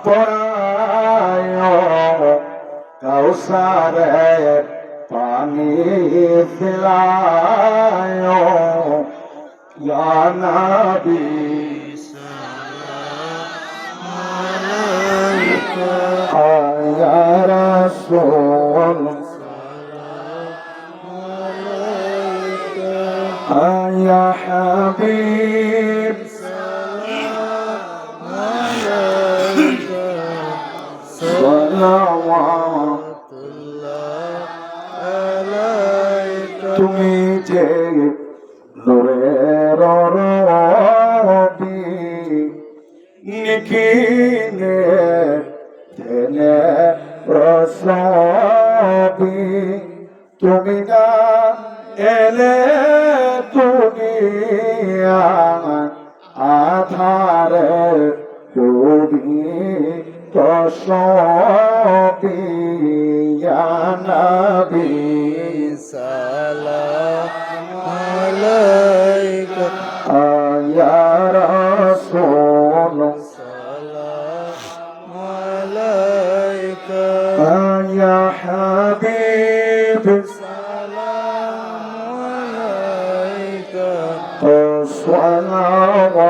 পরায় কাউসারের পানি ফেলায় ইয়া নবী ইয়া রাসূল ইয়া হাবিব তুমি যে নূরের রবি নিখিলে তেনে রসবি তুমি না এলে দুনিয়া আধারে ডুবি তসবি ইয়া নবী সালাম আলাইকা ইয়া রাসূল সালাম আলাইকা ইয়া হাবিব সালাম আলাইকা সালাম